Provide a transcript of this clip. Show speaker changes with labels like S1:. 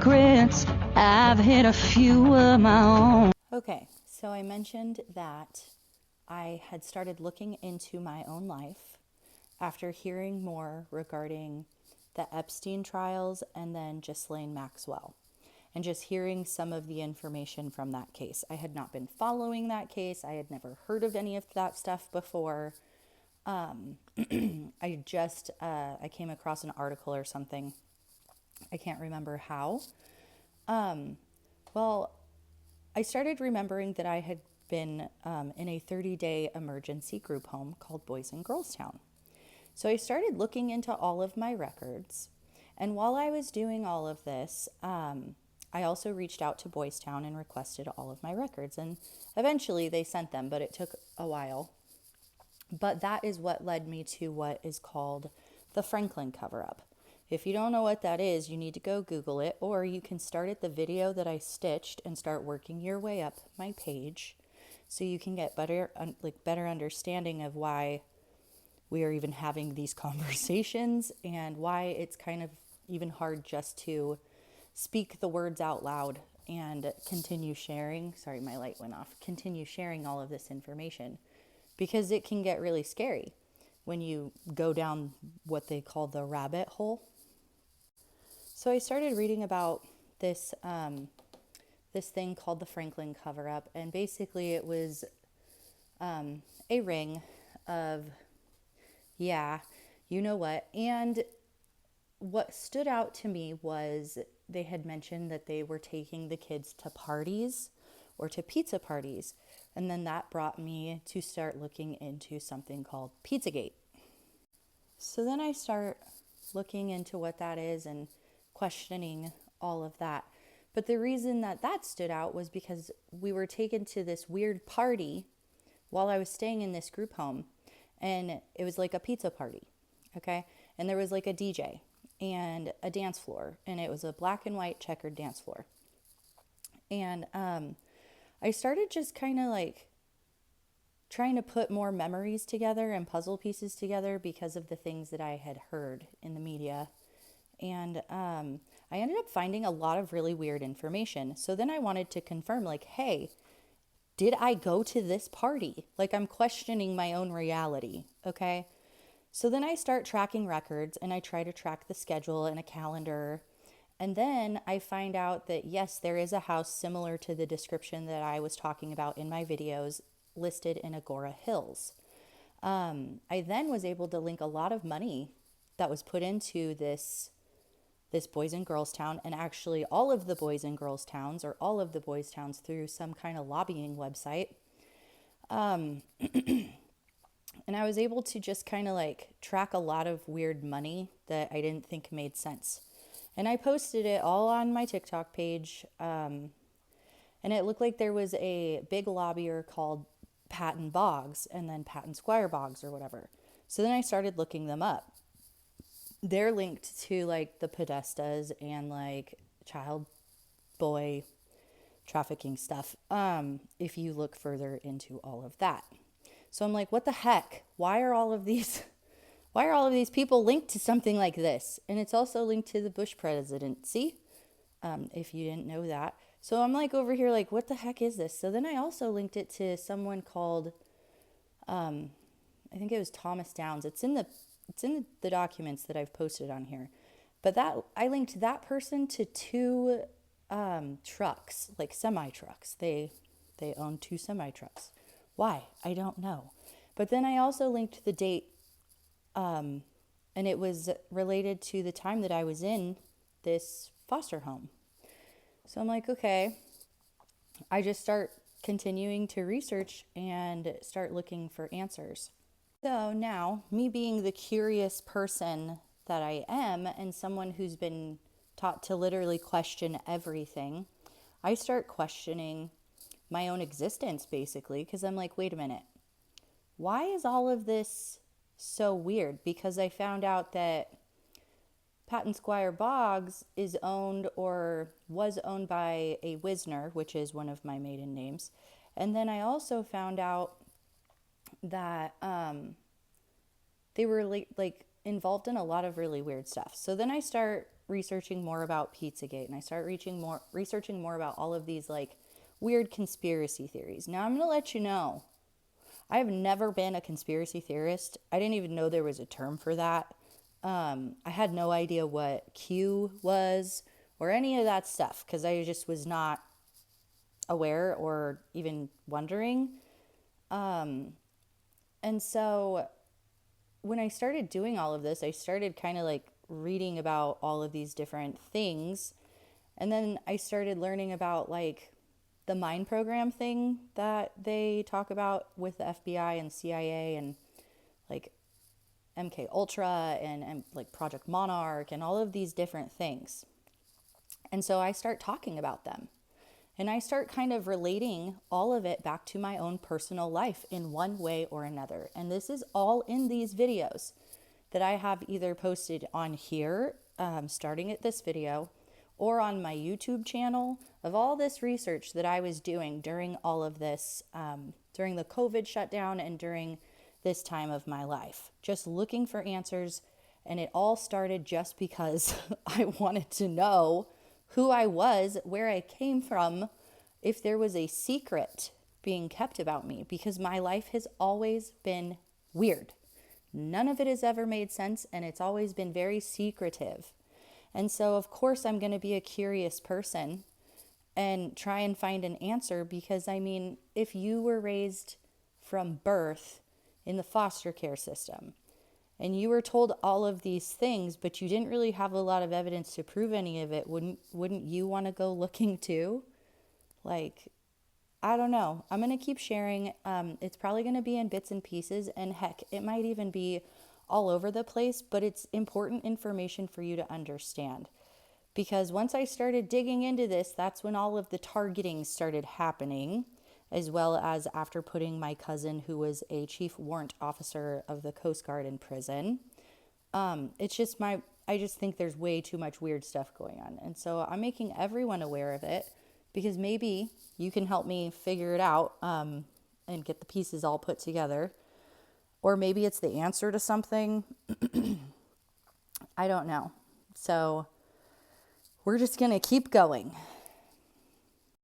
S1: secrets. I've hid a few of my own.
S2: Okay, so I mentioned that I had started looking into my own life after hearing more regarding the Epstein trials and then Ghislaine Maxwell, and just hearing some of the information from that case. I had not been following that case. I had never heard of any of that stuff before. I came across an article or something. I can't remember how. Well, I started remembering that I had been in a 30-day emergency group home called Boys and Girls Town. So I started looking into all of my records. And while I was doing all of this, I also reached out to Boys Town and requested all of my records. And eventually they sent them, but it took a while. But that is what led me to what is called the Franklin cover-up. If you don't know what that is, you need to go Google it, or you can start at the video that I stitched and start working your way up my page so you can get better understanding of why we are even having these conversations and why it's kind of even hard just to speak the words out loud and continue sharing. Sorry, my light went off. Continue sharing all of this information because it can get really scary when you go down what they call the rabbit hole. So I started reading about this thing called the Franklin cover-up, and basically it was a ring of, yeah, you know what. And what stood out to me was they had mentioned that they were taking the kids to parties or to pizza parties, and then that brought me to start looking into something called Pizzagate. So then I start looking into what that is and questioning all of that. But the reason that stood out was because we were taken to this weird party while I was staying in this group home, and it was like a pizza party, okay? And there was like a DJ and a dance floor, and it was a black and white checkered dance floor. And I started just kind of like trying to put more memories together and puzzle pieces together because of the things that I had heard in the media. And I ended up finding a lot of really weird information. So then I wanted to confirm, like, hey, did I go to this party? Like, I'm questioning my own reality, okay? So then I start tracking records, and I try to track the schedule and a calendar. And then I find out that, yes, there is a house similar to the description that I was talking about in my videos listed in Agora Hills. I then was able to link a lot of money that was put into this Boys and Girls Town, and actually all of the Boys and Girls Towns, or all of the Boys Towns, through some kind of lobbying website. And I was able to just kind of like track a lot of weird money that I didn't think made sense. And I posted it all on my TikTok page. And it looked like there was a big lobbyer called Patton Boggs, and then Patton Squire Boggs or whatever. So then I started looking them up. They're linked to like the Podestas and like child boy trafficking stuff, if you look further into all of that. So I'm like, what the heck? Why are all of these people linked to something like this? And it's also linked to the Bush presidency, if you didn't know that. So I'm like over here like, what the heck is this? So then I also linked it to someone called, I think it was Thomas Downs. It's in the documents that I've posted on here. But that I linked that person to two trucks, like semi-trucks. They own two semi-trucks. Why? I don't know. But then I also linked the date, and it was related to the time that I was in this foster home. So I'm like, okay. I just start continuing to research and start looking for answers. So now, me being the curious person that I am, and someone who's been taught to literally question everything, I start questioning my own existence, basically, because I'm like, wait a minute. Why is all of this so weird? Because I found out that Patton Squire Boggs is owned or was owned by a Wisner, which is one of my maiden names. And then I also found out that they were like involved in a lot of really weird stuff. So then I start researching more about Pizzagate, and I start researching more about all of these like weird conspiracy theories. Now I'm going to let you know, I have never been a conspiracy theorist. I didn't even know there was a term for that. I had no idea what Q was or any of that stuff because I just was not aware or even wondering. And so when I started doing all of this, I started kind of like reading about all of these different things. And then I started learning about like the mind program thing that they talk about with the FBI and CIA and like MK Ultra and like Project Monarch and all of these different things. And so I start talking about them. And I start kind of relating all of it back to my own personal life in one way or another. And this is all in these videos that I have either posted on here, starting at this video, or on my YouTube channel of all this research that I was doing during all of this, during the COVID shutdown and during this time of my life. Just looking for answers. And it all started just because I wanted to know who I was, where I came from, if there was a secret being kept about me, because my life has always been weird. None of it has ever made sense, and it's always been very secretive. And so, of course, I'm going to be a curious person and try and find an answer, because, I mean, if you were raised from birth in the foster care system, and you were told all of these things, but you didn't really have a lot of evidence to prove any of it, wouldn't you want to go looking too? Like, I don't know. I'm going to keep sharing. It's probably going to be in bits and pieces, and heck, it might even be all over the place, but it's important information for you to understand. Because once I started digging into this, that's when all of the targeting started happening, as well as after putting my cousin, who was a chief warrant officer of the Coast Guard, in prison. It's just I just think there's way too much weird stuff going on. And so I'm making everyone aware of it, because maybe you can help me figure it out and get the pieces all put together. Or maybe it's the answer to something. I don't know. So we're just going to keep going.